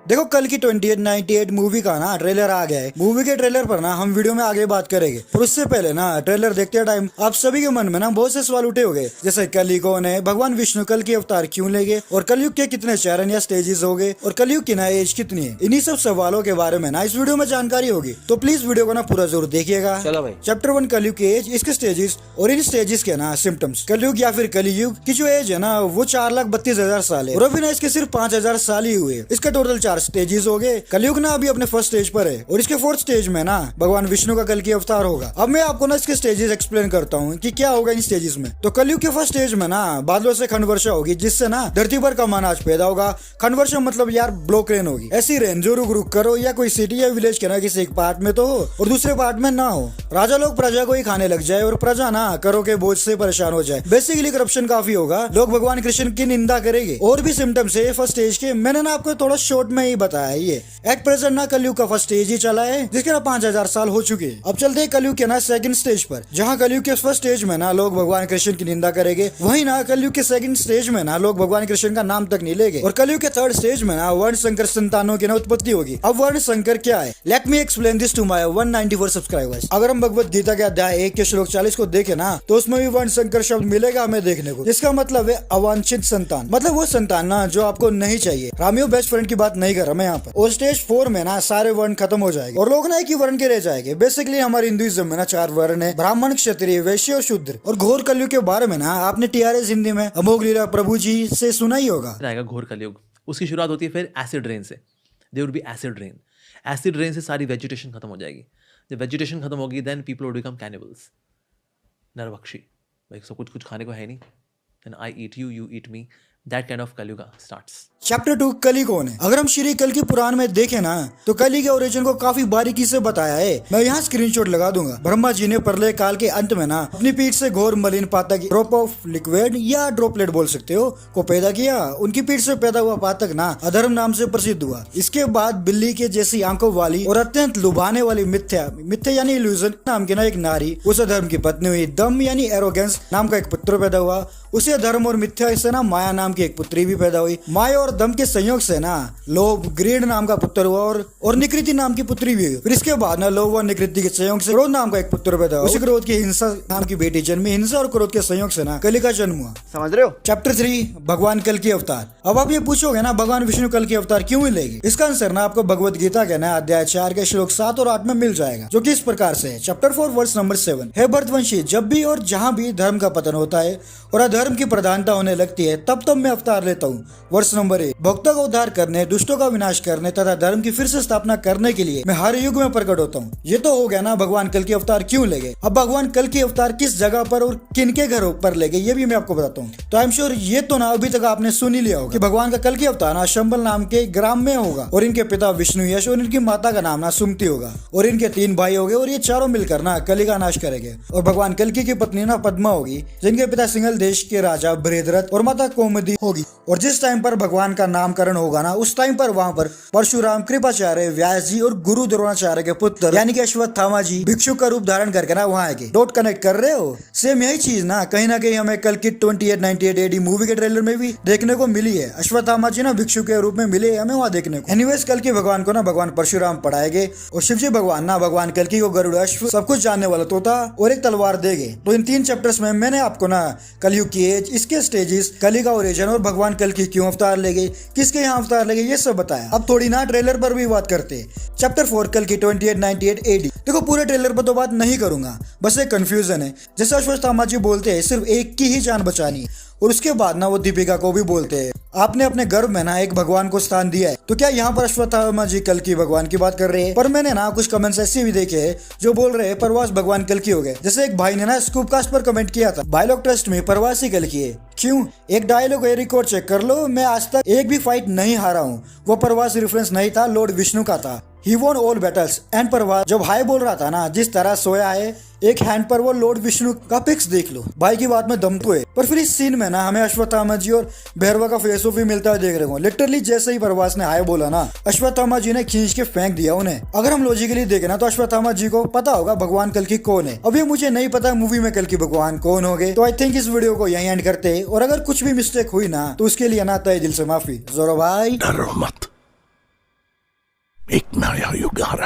देखो कल की 2898 मूवी का ना ट्रेलर आ गया है। मूवी के ट्रेलर पर ना हम वीडियो में आगे बात करेंगे, पर उससे पहले ना ट्रेलर देखते टाइम आप सभी के मन में ना बहुत से सवाल उठे होंगे, जैसे कली कौन है, भगवान विष्णु कल की अवतार क्यों लेंगे, और कलयुग के कितने चरण या स्टेजेस होंगे, और कलयुग की ना एज कितनी है। इन्हीं सब सवालों के बारे में ना इस वीडियो में जानकारी होगी, तो प्लीज वीडियो को ना पूरा जरूर देखिएगा। चलो भाई। चैप्टर 1 कलयुग की एज, इसके स्टेजेस और इन स्टेजेस के ना सिम्टम्स। कलयुग या फिर कलियुग की जो एज है ना वो 4,32,000 साल है, और अभी ना इसके सिर्फ 5,000 साल ही हुए। इसका टोटल 4 स्टेजेस हो गए। कलयुग ना अभी अपने फर्स्ट स्टेज पर है, और इसके 4th स्टेज में ना भगवान विष्णु का कल की अवतार होगा। अब मैं आपको ना इसके स्टेजेस एक्सप्लेन करता हूँ कि क्या होगा इन स्टेजेस में। तो कलयुग के फर्स्ट स्टेज में ना बादलों से खंड वर्षा होगी, जिससे ना धरती पर कम अनाज पैदा होगा। खंड वर्षा मतलब यार ब्लॉक रेन होगी। ऐसी रेन जो रुक रुक करो या कोई सिटी या विलेज के ना किसी एक पार्ट में तो हो और दूसरे पार्ट में ना हो। राजा लोग प्रजा को ही खाने लग जाए और प्रजा ना करों के बोझ से परेशान हो जाए। बेसिकली करप्शन काफी होगा, लोग भगवान कृष्ण की निंदा करेंगे। और भी सिम्टम्स है फर्स्ट स्टेज के, मैंने ना आपको थोड़ा शॉर्ट में ही बताया है। ये एट प्रेजेंट ना कलयुग का फर्स्ट स्टेज ही चला है, जिसके ना 5,000 साल हो चुके हैं। अब चलते हैं कलयुग के ना सेकंड स्टेज पर, जहाँ कलयुग के फर्स्ट स्टेज में ना लोग भगवान कृष्ण की निंदा करेंगे, वहीं ना कलयुग के सेकंड स्टेज में ना लोग भगवान कृष्ण का नाम तक नहीं लेंगे। और कलयुग के थर्ड स्टेज में ना वर्ण संकर संतानों की ना उत्पत्ति होगी। अब वर्ण संकर क्या है, let me explain this to my 194 subscribers. अगर हम भगवत गीता के अध्याय 1 के श्लोक 40 को देखे ना, तो उसमें भी वर्ण संकर शब्द मिलेगा हमें देखने को, जिसका मतलब है अवांछित संतान, मतलब वो संतान ना जो आपको नहीं चाहिए। रामियो बेस्ट फ्रेंड की बात नहीं कर रहा मैं यहाँ पर। और स्टेज 4 में ना सारे वर्ण खत्म हो जाएंगे और लोग ना एक ही वर्ण के रह जाएंगे। बेसिकली हमारे हिंदुइज्म में ना 4 वर्ण है, ब्राह्मण, क्षत्रिय, वैश्य और शूद्र। और घोर कलयुग के बारे में ना आपने TRS हिंदी में अमोघ लीला प्रभु जी से सुना ही होगा। आएगा घोर कलयुग। उसकी शुरुआत होती है फिर एसिड रेन से। There would be acid rain. Acid rain से सारी वेजिटेशन खत्म हो जाएगी। जब वेजिटेशन खत्म होगी then people would become cannibals, नरभक्षी। भाई सब कुछ खाने को है नहीं, then I eat you, you eat me. That kind of Kalyug starts. Chapter 2 Kali कौन है। अगर हम श्री कल की पुराण में देखें ना, तो कली के ओरिजिन को काफी बारीकी से बताया है। मैं यहाँ स्क्रीनशॉट लगा दूंगा। ब्रह्मा जी ने प्रलय काल के अंत में ना अपनी पीठ से घोर मलिन पातक, ड्रॉप ऑफ लिक्विड या ड्रॉपलेट बोल सकते हो, को पैदा किया। उनकी पीठ से पैदा हुआ पातक ना अधर्म नाम से प्रसिद्ध हुआ। इसके बाद बिल्ली के जैसी आंखों वाली और अत्यंत लुभाने वाली मिथ्या यानी इल्यूजन नाम की ना एक नारी, उस अधर्म की पत्नी हुई। दम यानी एरोगेंस नाम का एक पुत्र पैदा हुआ। उसे धर्म और मिथ्या से ना माया नाम की एक पुत्री भी पैदा हुई। माया और दम के संयोग से ना लोभ, ग्रीड नाम का पुत्र हुआ और निकृति नाम की पुत्री भी हुई। फिर इसके बाद ना लोभ और निकृति के संयोग से क्रोध नाम का एक पुत्र पैदा हुआ। उसी क्रोध की हिंसा नाम की बेटी जन्मी। हिंसा और क्रोध के संयोग से ना कली का जन्म हुआ। समझ रहे हो। चैप्टर 3 भगवान कल की अवतार। अब आप ये पूछोगे ना भगवान विष्णु कल की अवतार क्यों ही लेंगे। इसका आंसर ना आपको भगवत गीता के ना अध्याय 4 के श्लोक 7 और 8 में मिल जाएगा, जो कि इस प्रकार से है। Chapter 4 verse number 7। हे भरतवंशी, जब भी और जहाँ भी धर्म का पतन होता है और अधर्म की प्रधानता होने लगती है, तब तब मैं अवतार लेता हूँ। वर्ष नंबर 1। भक्तों का उद्धार करने, दुष्टों का विनाश करने तथा धर्म की फिर से स्थापना करने के लिए मैं हर युग में प्रकट होता हूँ। ये तो हो गया ना भगवान कल की अवतार क्यों लेंगे। अब भगवान कल की अवतार किस जगह पर और किन के घरों पर लेंगे ये भी मैं आपको बताता हूँ। तो आई एम श्योर ये तो ना अभी तक आपने सुन ही लिया होगा कि भगवान का कल की अवतार ना शंबल नाम के ग्राम में होगा, और इनके पिता विष्णु यश और इनकी माता का नाम ना सुमति होगा, और इनके 3 भाई होंगे, और ये चारों मिलकर ना कली का नाश करेंगे। और भगवान कल्कि की पत्नी ना पद्मा होगी, जिनके पिता सिंगल देश के राजा बृहद्रथ और माता कौमुदी होगी। और जिस टाइम पर भगवान का नामकरण होगा ना, उस टाइम पर वहाँ पर परशुराम, कृपाचार्य, व्यास जी और गुरु द्रोणाचार्य के पुत्र यानी कि अश्वत्थामा जी भिक्षु का रूप धारण करके ना वहाँ आएंगे। डॉट कनेक्ट कर रहे हो। सेम यही चीज ना कहीं हमें कल की 2898 AD मूवी के ट्रेलर में भी देखने को मिली है। अश्वत्थामा जी ना भिक्षु के रूप में मिले हमें वहाँ देखने को। एनीवेज कल की भगवान को ना भगवान परशुराम पढ़ाएंगे, और शिव जी भगवान ना भगवान कल्कि को गरुड़, अश्व, सब कुछ जानने वाला तोता और एक तलवार देंगे। तो इन 3 चैप्टर्स में मैंने आपको ना कलयुग की एज, इसके स्टेजेस, कली का ओरिजिन और भगवान कल्कि क्यों अवतार लेंगे, किसके यहाँ अवतार लेंगे, ये सब बताया। अब थोड़ी ना ट्रेलर पर भी बात करते हैं। चैप्टर 4 कल की 2898 AD। देखो पूरे ट्रेलर पर तो बात नहीं करूंगा, बस एक कंफ्यूजन है। जैसे अश्वत्थामा जी बोलते हैं सिर्फ एक की ही जान बचानी है, और उसके बाद ना वो दीपिका को भी बोलते हैं आपने अपने गर्भ में ना एक भगवान को स्थान दिया है। तो क्या यहाँ पर अश्वत्थामा जी कल की भगवान की बात कर रहे हैं। पर मैंने ना कुछ कमेंट्स ऐसे भी देखे हैं जो बोल रहे हैं प्रवास भगवान कल की हो गए। जैसे एक भाई ने ना स्कूपकास्ट पर कमेंट किया था, भाई लोग ट्रस्ट में प्रवास ही कल की है। क्यों? एक डायलॉग रिकॉर्ड चेक कर लो, मैं आज तक एक भी फाइट नहीं हारा हूँ। वो प्रवास रेफरेंस नहीं था, लॉर्ड विष्णु का था। He won all battles and प्रवास जब हाई बोल रहा था ना, जिस तरह सोया है एक हैंड पर, वो लॉर्ड विष्णु का पिक्स देख लो। भाई की बात में दम तो है। पर फिर इस सीन में ना हमें अश्वत्थामा जी और भैरवा का फेस ऑफ भी मिलता हुआ देख रहे हो। लिटरली जैसे ही प्रवास ने हाय बोला ना, अश्वत्थामा जी ने खींच के फेंक दिया उन्हें। अगर हम लॉजिकली देखें ना, तो अश्वत्थामा जी को पता होगा भगवान कल्कि कौन है। अभी मुझे नहीं पता मूवी में कल्कि भगवान कौन हो गए। तो आई थिंक इस वीडियो को यहीं एंड करते हैं, और अगर कुछ भी मिस्टेक हुई ना तो उसके लिए ना तहे दिल से माफी। जोरो भाई डरो मत। एक नया युग आ रहा है।